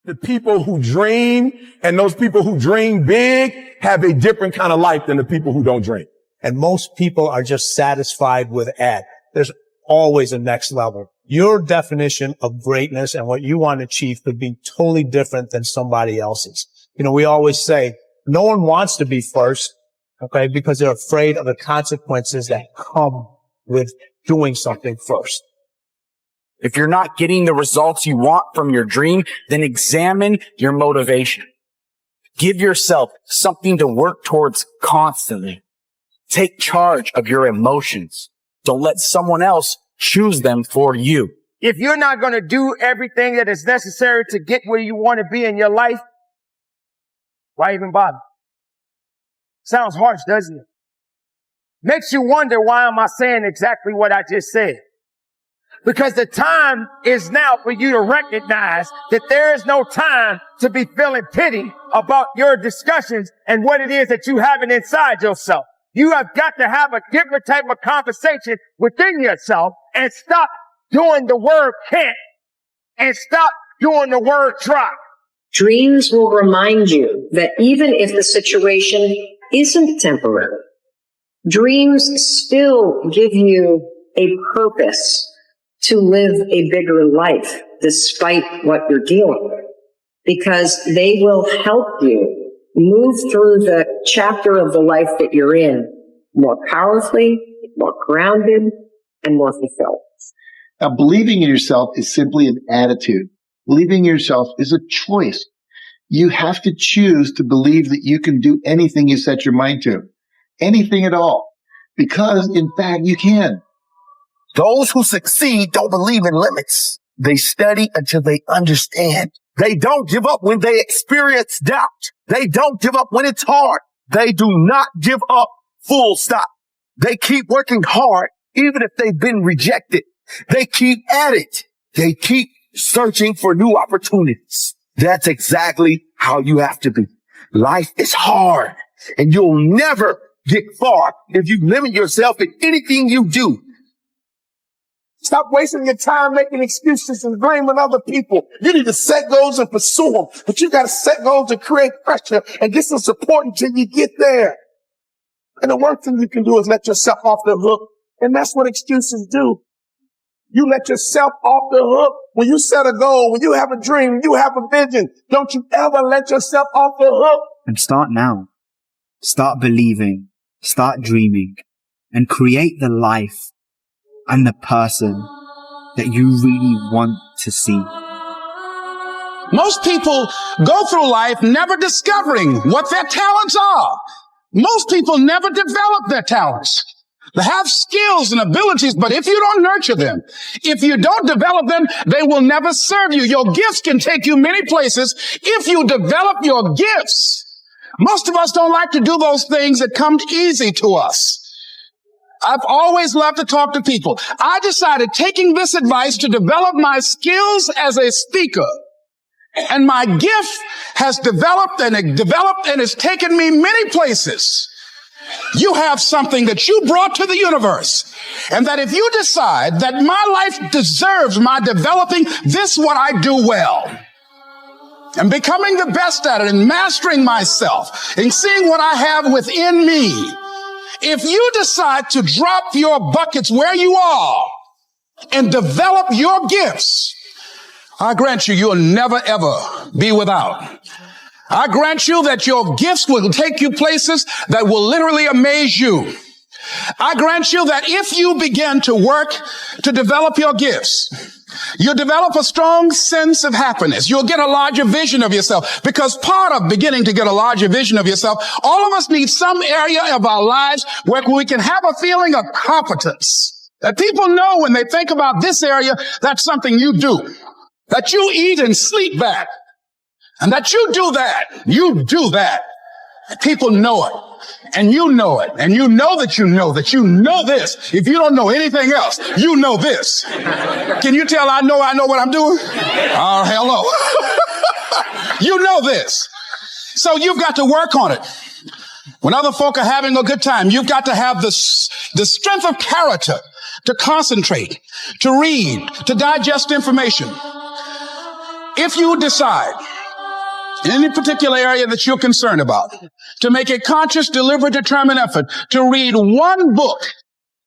The people who dream and those people who dream big have a different kind of life than the people who don't dream. And most people are just satisfied with at. There's always a next level. Your definition of greatness and what you want to achieve could be totally different than somebody else's. You know, we always say no one wants to be first, okay, because they're afraid of the consequences that come with doing something first. If you're not getting the results you want from your dream, then examine your motivation. Give yourself something to work towards constantly. Take charge of your emotions. Don't let someone else choose them for you. If you're not going to do everything that is necessary to get where you want to be in your life, why even bother? Sounds harsh, doesn't it? Makes you wonder, why am I saying exactly what I just said? Because the time is now for you to recognize that there is no time to be feeling pity about your discussions and what it is that you have inside yourself. You have got to have a different type of conversation within yourself and stop doing the word can't and stop doing the word try. Dreams will remind you that even if the situation isn't temporary, dreams still give you a purpose to live a bigger life despite what you're dealing with, because they will help you move through the chapter of the life that you're in more powerfully, more grounded, and more fulfilled. Now, believing in yourself is simply an attitude. Believing in yourself is a choice. You have to choose to believe that you can do anything you set your mind to. Anything at all. Because, in fact, you can. Those who succeed don't believe in limits. They study until they understand. They don't give up when they experience doubt. They don't give up when it's hard. They do not give up, full stop. They keep working hard even if they've been rejected. They keep at it. They keep searching for new opportunities. That's exactly how you have to be. Life is hard, and you'll never get far if you limit yourself in anything you do. Stop wasting your time making excuses and blaming other people. You need to set goals and pursue them. But you got to set goals and create pressure and get some support until you get there. And the worst thing you can do is let yourself off the hook. And that's what excuses do. You let yourself off the hook. When you set a goal, when you have a dream, when you have a vision, don't you ever let yourself off the hook. And start now. Start believing. Start dreaming. And create the life and the person that you really want to see. Most people go through life never discovering what their talents are. Most people never develop their talents. They have skills and abilities, but if you don't nurture them, if you don't develop them, they will never serve you. Your gifts can take you many places if you develop your gifts. Most of us don't like to do those things that come easy to us. I've always loved to talk to people. I decided, taking this advice, to develop my skills as a speaker. And my gift has developed and it's taken me many places. You have something that you brought to the universe. And that if you decide that my life deserves my developing this, what I do well, and becoming the best at it and mastering myself and seeing what I have within me, if you decide to drop your buckets where you are and develop your gifts, I grant you, you'll never, ever be without. I grant you that your gifts will take you places that will literally amaze you. I grant you that if you begin to work to develop your gifts, you'll develop a strong sense of happiness. You'll get a larger vision of yourself, because part of beginning to get a larger vision of yourself, all of us need some area of our lives where we can have a feeling of competence. That people know when they think about this area, that's something you do. That you eat and sleep back. And that you do that. You do that. And people know it. And you know it. And you know that you know this. If you don't know anything else, you know this. Can you tell I know what I'm doing? Oh, hell no. You know this. So you've got to work on it. When other folk are having a good time, you've got to have the strength of character to concentrate, to read, to digest information. If you decide in any particular area that you're concerned about, to make a conscious, deliberate, determined effort to read one book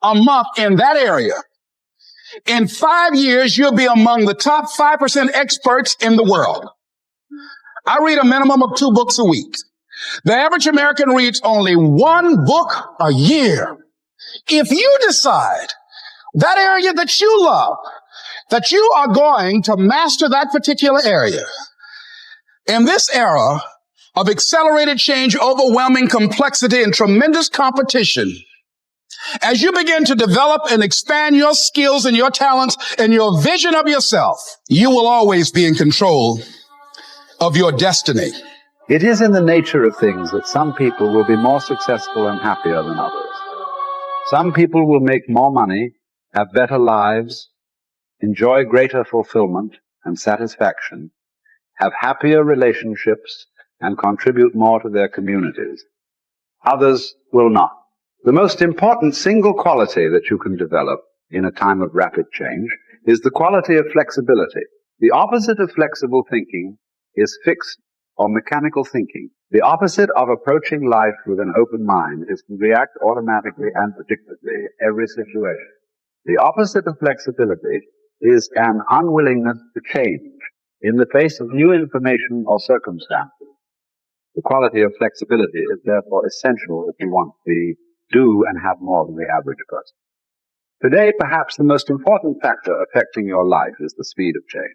a month in that area, in 5 years, you'll be among the top 5% experts in the world. I read a minimum of 2 books a week. The average American reads only 1 book a year. If you decide that area that you love, that you are going to master that particular area, in this era of accelerated change, overwhelming complexity, and tremendous competition, as you begin to develop and expand your skills and your talents and your vision of yourself, you will always be in control of your destiny. It is in the nature of things that some people will be more successful and happier than others. Some people will make more money, have better lives, enjoy greater fulfillment and satisfaction, have happier relationships, and contribute more to their communities. Others will not. The most important single quality that you can develop in a time of rapid change is the quality of flexibility. The opposite of flexible thinking is fixed or mechanical thinking. The opposite of approaching life with an open mind is to react automatically and predictably in every situation. The opposite of flexibility is an unwillingness to change in the face of new information or circumstances. The quality of flexibility is therefore essential if you want to do and have more than the average person. Today, perhaps the most important factor affecting your life is the speed of change.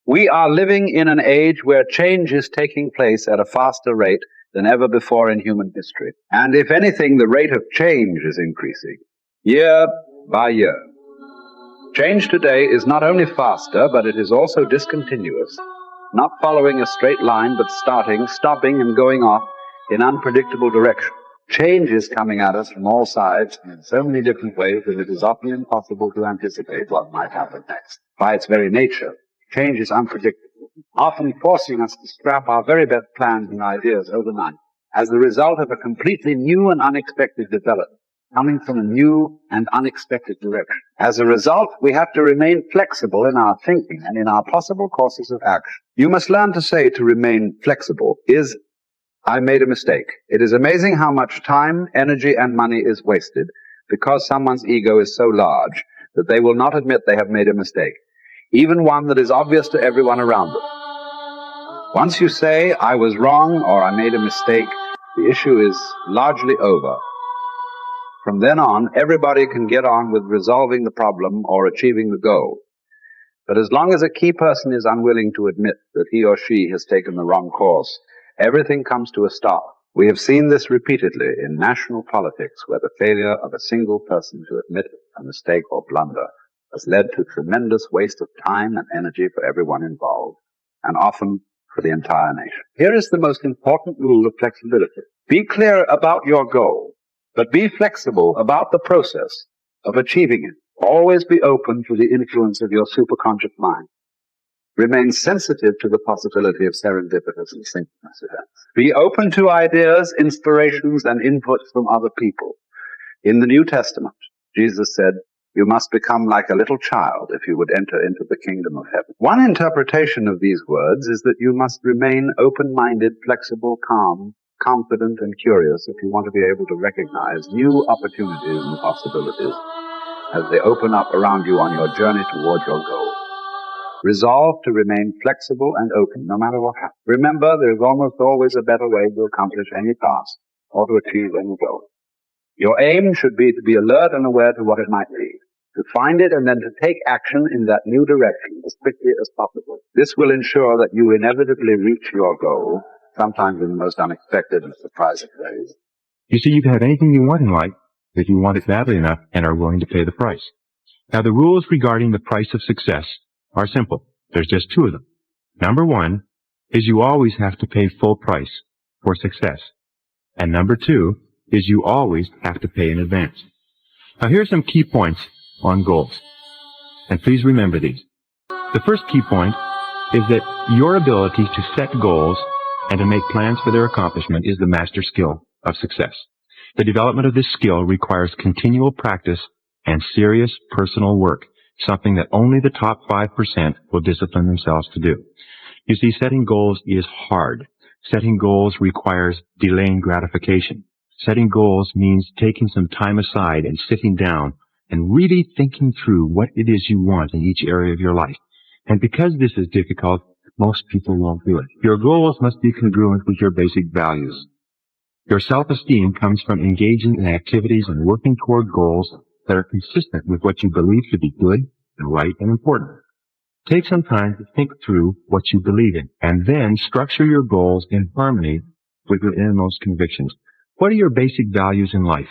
We are living in an age where change is taking place at a faster rate than ever before in human history. And if anything, the rate of change is increasing year by year. Change today is not only faster, but it is also discontinuous, not following a straight line, but starting, stopping, and going off in unpredictable directions. Change is coming at us from all sides in so many different ways that it is often impossible to anticipate what might happen next. By its very nature, change is unpredictable, often forcing us to scrap our very best plans and ideas overnight as the result of a completely new and unexpected development coming from a new and unexpected direction. As a result, we have to remain flexible in our thinking and in our possible courses of action. You must learn to say to remain flexible is, I made a mistake. It is amazing how much time, energy, and money is wasted because someone's ego is so large that they will not admit they have made a mistake, even one that is obvious to everyone around them. Once you say, I was wrong or I made a mistake, the issue is largely over. From then on, everybody can get on with resolving the problem or achieving the goal. But as long as a key person is unwilling to admit that he or she has taken the wrong course, everything comes to a stop. We have seen this repeatedly in national politics, where the failure of a single person to admit a mistake or blunder has led to tremendous waste of time and energy for everyone involved, and often for the entire nation. Here is the most important rule of flexibility. Be clear about your goal, but be flexible about the process of achieving it. Always be open to the influence of your superconscious mind. Remain sensitive to the possibility of serendipitous and synchronous events. Be open to ideas, inspirations, and inputs from other people. In the New Testament, Jesus said, you must become like a little child if you would enter into the kingdom of heaven. One interpretation of these words is that you must remain open-minded, flexible, calm, confident, and curious if you want to be able to recognize new opportunities and possibilities as they open up around you on your journey toward your goal. Resolve to remain flexible and open no matter what happens. Remember, there is almost always a better way to accomplish any task or to achieve any goal. Your aim should be to be alert and aware to what it might be, to find it and then to take action in that new direction as quickly as possible. This will ensure that you inevitably reach your goal, sometimes in the most unexpected and surprising ways. You see, you can have anything you want in life if you want it badly enough and are willing to pay the price. Now, the rules regarding the price of success are simple. There's just 2 of them. Number 1 is you always have to pay full price for success. And number 2 is you always have to pay in advance. Now, here are some key points on goals. And please remember these. The first key point is that your ability to set goals and to make plans for their accomplishment is the master skill of success. The development of this skill requires continual practice and serious personal work, something that only the top 5% will discipline themselves to do. You see, setting goals is hard. Setting goals requires delaying gratification. Setting goals means taking some time aside and sitting down and really thinking through what it is you want in each area of your life. And because this is difficult, most people won't do it. Your goals must be congruent with your basic values. Your self-esteem comes from engaging in activities and working toward goals that are consistent with what you believe to be good and right and important. Take some time to think through what you believe in, and then structure your goals in harmony with your innermost convictions. What are your basic values in life?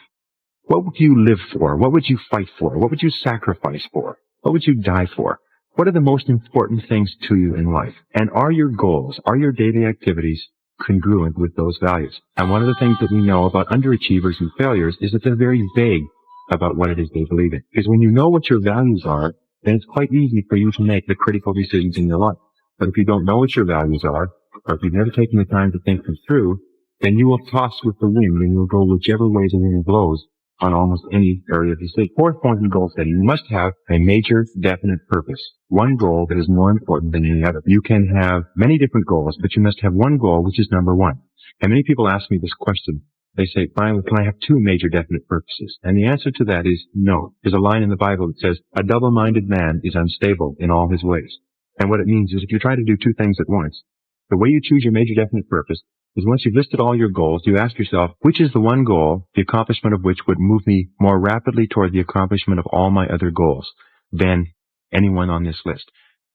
What would you live for? What would you fight for? What would you sacrifice for? What would you die for? What are the most important things to you in life? And are your goals, are your daily activities congruent with those values? And one of the things that we know about underachievers and failures is that they're very vague about what it is they believe in. Because when you know what your values are, then it's quite easy for you to make the critical decisions in your life. But if you don't know what your values are, or if you've never taken the time to think them through, then you will toss with the wind and you'll go whichever way the wind blows on almost any area of the state. Fourth point in goal setting, you must have a major, definite purpose. One goal that is more important than any other. You can have many different goals, but you must have one goal which is number one. And many people ask me this question. They say, finally, can I have two major definite purposes? And the answer to that is no. There's a line in the Bible that says, a double-minded man is unstable in all his ways. And what it means is if you try to do two things at once, the way you choose your major definite purpose is once you've listed all your goals, you ask yourself, which is the one goal, the accomplishment of which would move me more rapidly toward the accomplishment of all my other goals than anyone on this list?